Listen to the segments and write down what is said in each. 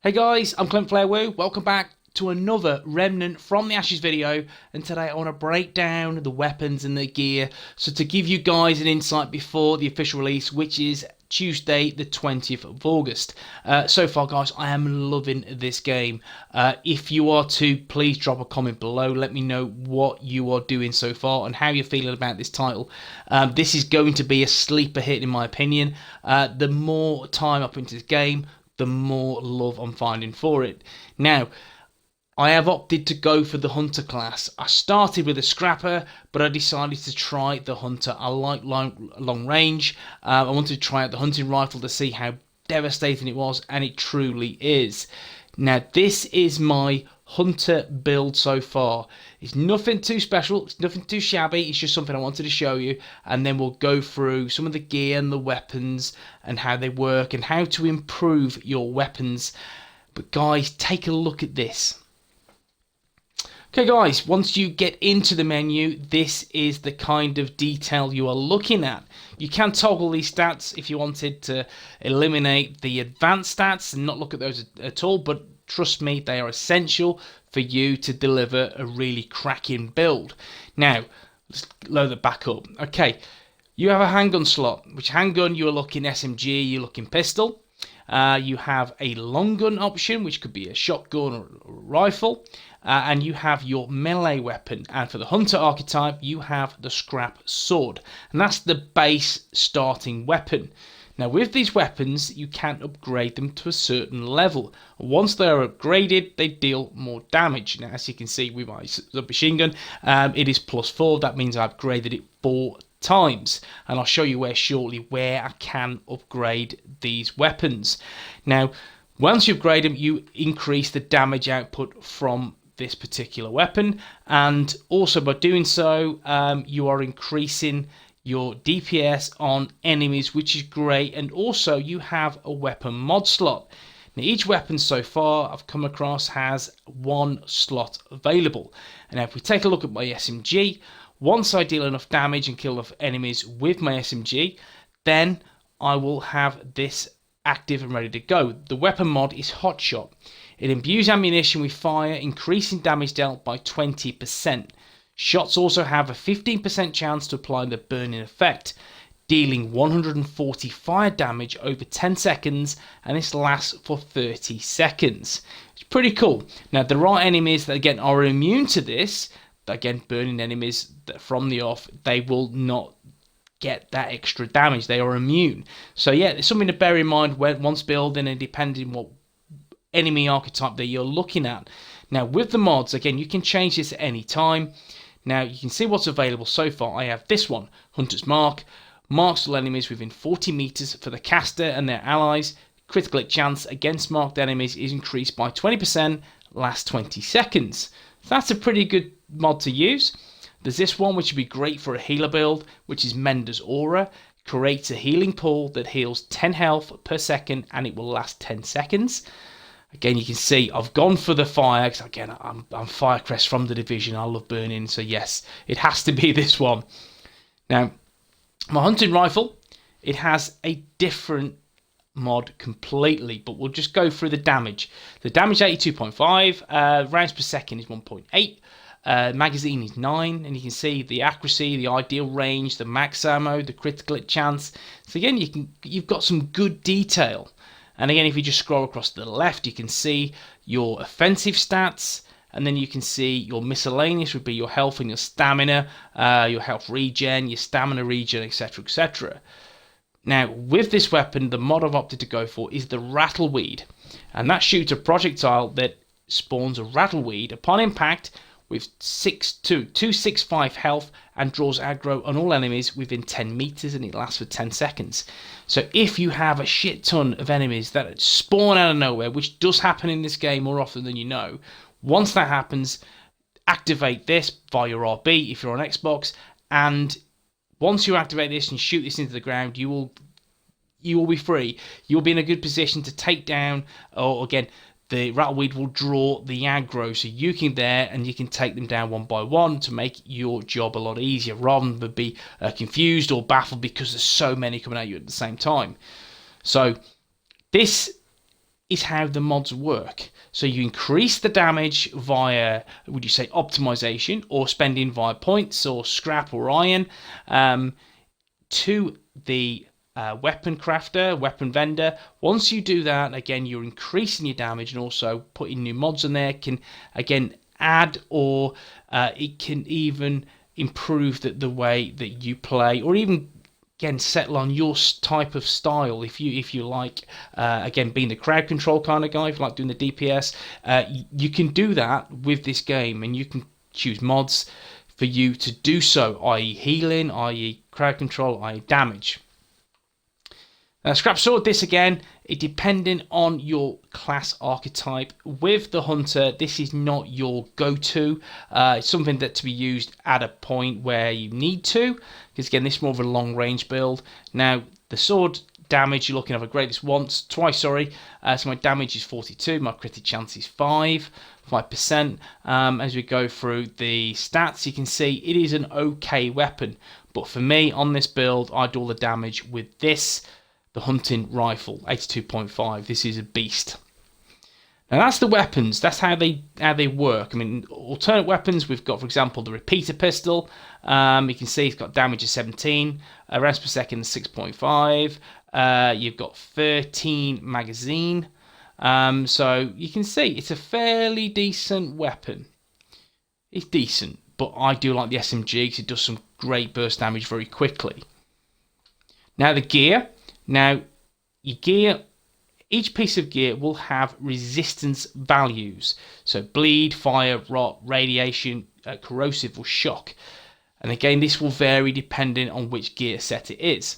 Hey guys, I'm WOOO. Welcome back to another Remnant from the Ashes video, and today I want to break down the weapons and the gear, so to give you guys an insight before the official release, which is Tuesday the 20th of August. So far guys, I am loving this game. If you are too, please drop a comment below, let me know what you are doing so far and how you're feeling about this title. This is going to be a sleeper hit in my opinion. The more time I put into this game, the more love I'm finding for it. Now, I have opted to go for the Hunter class. I started with a Scrapper, but I decided to try the Hunter. I like long range. I wanted to try out the hunting rifle to see how devastating it was, and it truly is. Now, this is my Hunter build so far. It's nothing too special, it's nothing too shabby, it's just something I wanted to show you, and then we'll go through some of the gear and the weapons and how they work and how to improve your weapons. But guys, take a look at this. Okay guys, once you get into the menu, this is the kind of detail you are looking at. You can toggle these stats if you wanted to eliminate the advanced stats and not look at those at all, but trust me, they are essential for you to deliver a really cracking build. Now, let's load it back up. Okay, you have a handgun slot, which handgun you're looking SMG, you're looking pistol. You have a long gun option, which could be a shotgun or a rifle. And you have your melee weapon, and for the hunter archetype you have the scrap sword, and that's the base starting weapon. Now with these weapons you can upgrade them to a certain level. Once they are upgraded they deal more damage. Now as you can see with my submachine gun, it is +4. That means I've upgraded it 4 times, and I'll show you where I can upgrade these weapons. Now once you upgrade them you increase the damage output from this particular weapon, and also by doing so you are increasing your DPS on enemies, which is great. And also you have a weapon mod slot. Now each weapon so far I've come across has 1 slot available, and now if we take a look at my SMG, once I deal enough damage and kill enough enemies with my SMG, then I will have this active and ready to go. The weapon mod is Hot Shot. It imbues ammunition with fire, increasing damage dealt by 20%. Shots also have a 15% chance to apply the burning effect, dealing 140 fire damage over 10 seconds, and this lasts for 30 seconds. It's pretty cool. Now there are enemies that again are immune to this. Again, burning enemies from the off, they will not get that extra damage. They are immune. So yeah, it's something to bear in mind when once building, and depending what enemy archetype that you're looking at. Now with the mods, again, you can change this at any time. Now you can see what's available so far. I have this one, Hunter's Mark. Marks all enemies within 40 meters for the caster and their allies. Critical hit chance against marked enemies is increased by 20%, lasts 20 seconds. So that's a pretty good mod to use. There's this one which would be great for a healer build, which is Mender's Aura. Creates a healing pool that heals 10 health per second, and it will last 10 seconds. Again, you can see I've gone for the fire, because again, I'm Firecrest from the Division. I love burning, so yes, it has to be this one. Now, my hunting rifle, it has a different mod completely, but we'll just go through the damage. The damage 82.5, rounds per second is 1.8. Magazine is 9, and you can see the accuracy, the ideal range, the max ammo, the critical hit chance. So again, you've got some good detail. And again, if you just scroll across to the left, you can see your offensive stats, and then you can see your miscellaneous would be your health and your stamina, your health regen, your stamina regen, etc, etc. Now with this weapon, the mod I've opted to go for is the Rattleweed, and that shoots a projectile that spawns a Rattleweed upon impact with 265 health, and draws aggro on all enemies within 10 meters, and it lasts for 10 seconds. So if you have a shit ton of enemies that spawn out of nowhere, which does happen in this game more often than you know, once that happens, activate this via your RB if you're on Xbox, and once you activate this and shoot this into the ground, you will be free. You'll be in a good position to take down, or again, the Rattleweed will draw the aggro, so you can there and you can take them down one by one to make your job a lot easier, rather than be confused or baffled because there's so many coming at you at the same time. So this is how the mods work. So you increase the damage via, would you say, optimization, or spending via points or scrap or iron to the weapon crafter, weapon vendor. Once you do that, again, you're increasing your damage, and also putting new mods in there can, again, add, or it can even improve the way that you play, or even again settle on your type of style. If you like again, being the crowd control kind of guy, if you like doing the DPS, you can do that with this game, and you can choose mods for you to do so, i.e. healing, i.e. crowd control, i.e. damage. Scrap sword, this again, it depending on your class archetype. With the hunter, this is not your go-to. It's something that to be used at a point where you need to, because again, this is more of a long-range build. Now, the sword damage, you're looking at a greatest twice, sorry. So my damage is 42, my critic chance is 5%. As we go through the stats, you can see it is an okay weapon. But for me, on this build, I do all the damage with this, the hunting rifle, 82.5. This is a beast. Now that's the weapons. That's how they work. I mean, alternate weapons, we've got, for example, the repeater pistol. You can see it's got damage of 17, rounds per second 6.5. You've got 13 magazine. So you can see it's a fairly decent weapon. It's decent, but I do like the SMG because it does some great burst damage very quickly. Now the gear. Now, your gear, each piece of gear will have resistance values. So bleed, fire, rot, radiation, corrosive, or shock. And again, this will vary depending on which gear set it is.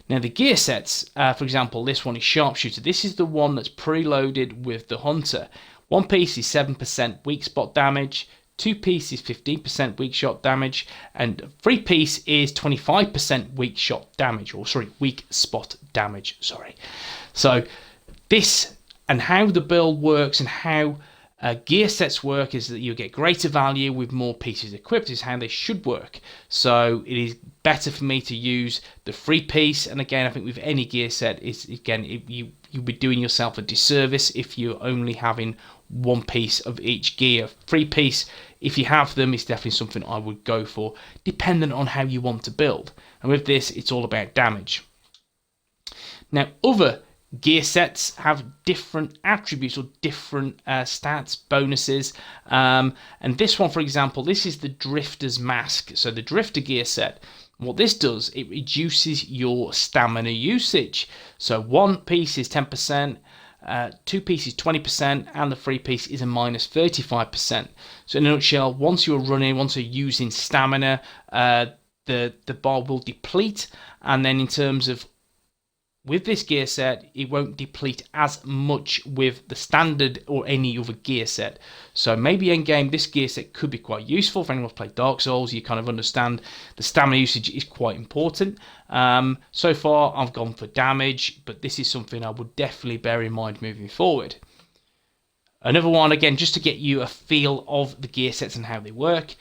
Now, the gear sets, for example, this one is sharpshooter. This is the one that's preloaded with the hunter. One piece is 7% weak spot damage. 2 piece is 15% weak shot damage, and 3 piece is 25% weak shot damage, or sorry, weak spot damage, sorry. So this, and how the build works and how gear sets work, is that you get greater value with more pieces equipped, is how they should work. So it is better for me to use the 3 piece, and again, I think with any gear set, is again, you'll be doing yourself a disservice if you're only having 1 piece of each gear. 3 piece, if you have them, is definitely something I would go for, depending on how you want to build. And with this, it's all about damage. Now, other gear sets have different attributes or different stats, bonuses. And this one, for example, this is the Drifter's Mask. So the Drifter gear set, what this does, it reduces your stamina usage. So 1 piece is 10%, 2 pieces 20%, and the 3 piece is a minus 35%. So in a nutshell, once you're using stamina, the bar will deplete, and then in terms of with this gear set, it won't deplete as much with the standard or any other gear set. So maybe in game, this gear set could be quite useful for anyone who's played Dark Souls. You kind of understand the stamina usage is quite important. So far, I've gone for damage, but this is something I would definitely bear in mind moving forward. Another one, again, just to get you a feel of the gear sets and how they work.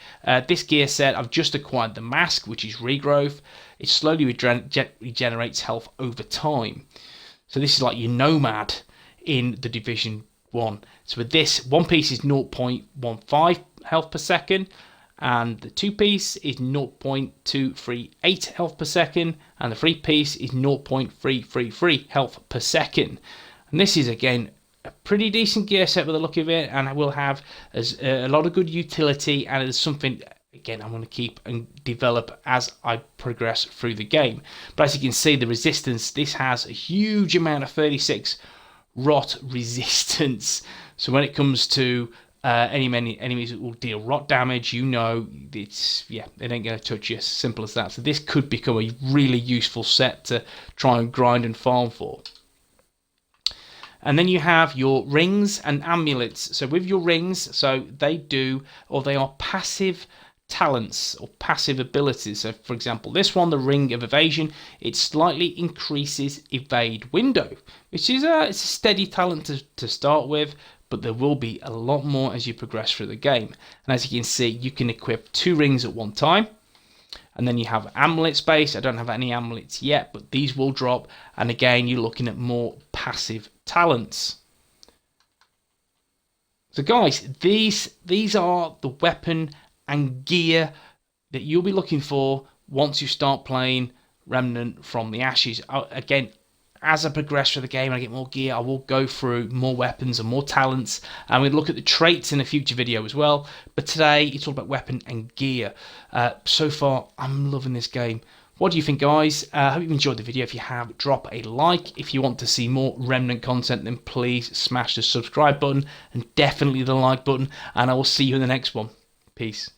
This gear set, I've just acquired the mask, which is regrowth. It slowly regenerates health over time. So this is like your nomad in the Division 1. So with this, 1 piece is 0.15 health per second, and the 2 piece is 0.238 health per second, and the 3 piece is 0.333 health per second. And this is, again, a pretty decent gear set with the look of it, and I will have a lot of good utility, and it's something, again, I'm going to keep and develop as I progress through the game. But as you can see, the resistance, this has a huge amount of 36 rot resistance. So when it comes to any enemies that will deal rot damage, you know, it's, yeah, it ain't going to touch you. Simple as that. So this could become a really useful set to try and grind and farm for. And then you have your rings and amulets. So with your rings, so they are passive talents or passive abilities. So for example, this one, the Ring of Evasion, it slightly increases evade window, which is it's a steady talent to start with, but there will be a lot more as you progress through the game. And as you can see, you can equip 2 rings at one time. And then you have amulet space. I don't have any amulets yet, but these will drop. And again, you're looking at more passive talents. So guys, these are the weapon and gear that you'll be looking for once you start playing Remnant from the Ashes. Again, as I progress through the game and I get more gear, I will go through more weapons and more talents, and we'll look at the traits in a future video as well. But today, it's all about weapon and gear. So far, I'm loving this game. What do you think, guys? I hope you've enjoyed the video. If you have, drop a like. If you want to see more Remnant content, then please smash the subscribe button and definitely the like button. And I will see you in the next one. Peace.